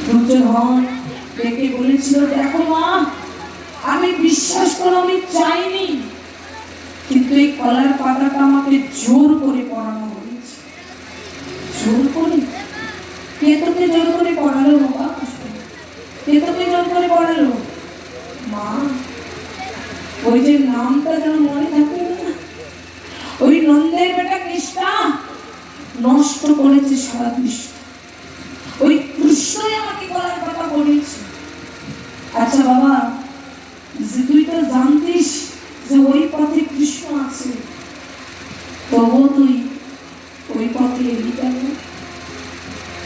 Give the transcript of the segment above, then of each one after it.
দুর্যোধন ডেকে বলেছিল, দেখো মা, আমি বিশ্বাস করো আমি চাইনি, কিন্তু এই কলার পাতাটা আমাকে জোর করে পড়ানো হয়েছে। জোর করে? কে তোকে জোর করে পড়ালো বাবা? কে তোকে জোর করে পড়ালো? মা, ওই যে নামটা যেন মনে থাকে না, ওই নন্দের বেটা কৃষ্ণ নষ্ট করেছে সারা কৃষ্ণ, ওই কৃষ্ণই আমাকে কলার পাতা পড়িয়েছে। আচ্ছা বাবা, যে তুই তো জানতিস যে ওই পথে কৃষ্ণ আছে, তবু তুই ওই পথে এলি কেন?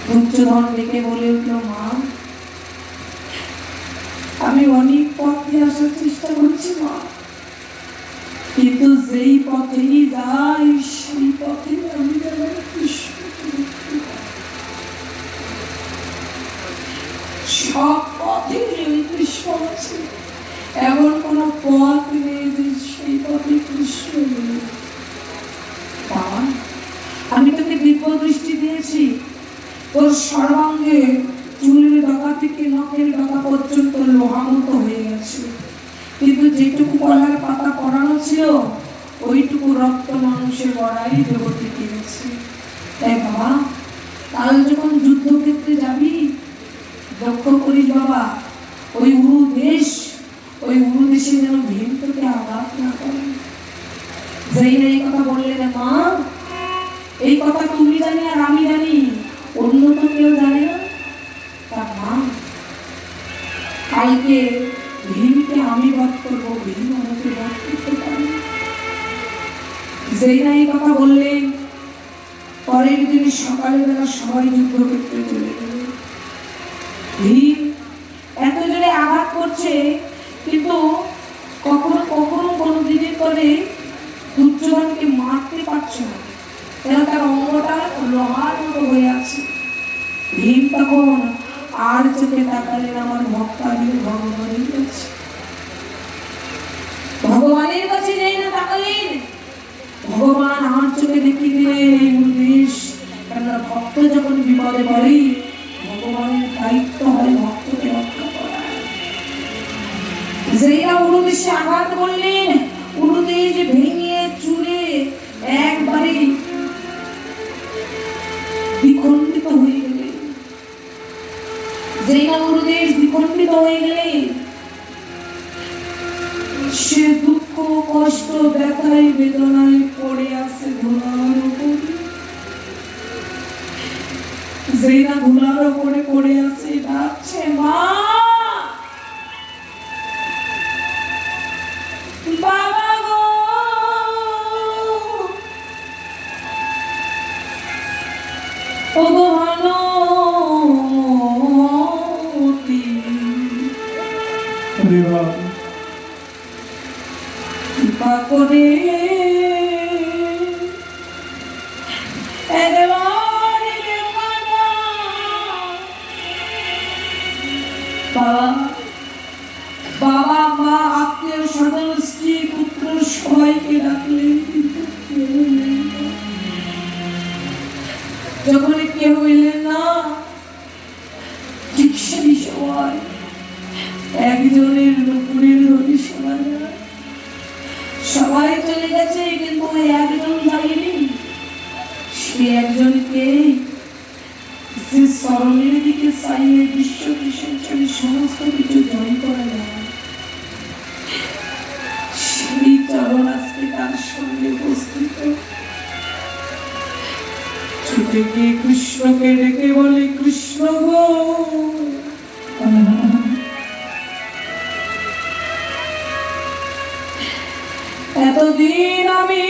দুর্যোধন ডেকে বলে উঠল, মা, আমি অনেক পথে আসার চেষ্টা করছি মা, কিন্তু যেই পথেই যাই সেই পথে আমি সব পথে কৃষ্ণ আছে, এমন কোন পথ নেই যে সেই পথে কৃষ্ণ নেই। বাবা, আমি তোকে দিব্য দৃষ্টি দিয়েছি, তোর সর্বাঙ্গে চুলের ডগা থেকে নখের ডগা পর্যন্ত লোহা মতো হয়ে গেছে, কিন্তু যেটুকু কলার পাতা পড়ানো ছিল ওইটুকু রক্ত মানুষের গড়াই দেবতে গেছে। তাই বাবা, কাল যখন যুদ্ধক্ষেত্রে যাবি, লক্ষ্য করিস বাবা, ওই উরু দেশে যেন ভীম তোকে আঘাত না করে। যেই না এই কথা বললে রে মা, এই কথা তুমি জানি আর আমি জানি, অন্য তো কেউ জানে না। তা মা, কালকে ভীমকে আমি বধ করবো, ভীম আমাকে বধ করতে পারে। যেই না এই কথা বললেন, পরের দিন সকালে বেলা সবাই যুদ্ধক্ষেত্রে চলে গেল। ভীম এত জোরে আঘাত করছে, কিন্তু কখনো কখনো কোনো দিনের করে দুর্যোধনকে মারতে পারছে না, কেন তার অঙ্গটা লোহার মতো হয়ে আছে। ভীম তখন আর চোখে তাকালেন আমার ভক্তাদের ভগবানের কাছে, ভগবানের কাছে যাই না তাকালেন, ভগবান আমার চোখে দেখিয়ে দিলেন এই উদ্দেশ। কেননা ভক্ত যখন বিপদে পড়ে, ভগবানের দায়িত্ব হয় ভক্তকে রক্ষা করা। যেইরা উরুদেশে আঘাত করলেন, উরুদেশ ভেঙে চুরে একবারে বিখণ্ডিত হয়ে গেলেন। যেইরা উরুদেশ বিখণ্ডিত হয়ে গেলেন, সে দুঃখ কষ্ট ব্যথায় বেদনায় পড়ে আছে ধুলার উপরে। যেইরা ধুলার উপরে পড়ে আছে, ডাকছে মা, বাবা গো, ও গো ভানুমতি, কৃপা করে বাবা মা আত্মীয় স্বজন স্ত্রী পুত্র সবাইকে ডাকলেন, কিন্তু কেউ এলেন না। যখন কেউ এলেন না, ঠিক সেই সময় একজনের নুপুরের ধ্বনি শোনা যায়। সবাই চলে গেছে, কিন্তু ওই একজন যায়নি। সে একজনকে যে স্মরণের দিকে চাইলে বিশ্ব বিসর্জনে সমস্ত কিছু জয় করা যায়, সেই চরণ আজকে তার সঙ্গে উপস্থিত। ছুটে গিয়ে কৃষ্ণকে ডেকে বলে, কৃষ্ণ গো, এতদিন আমি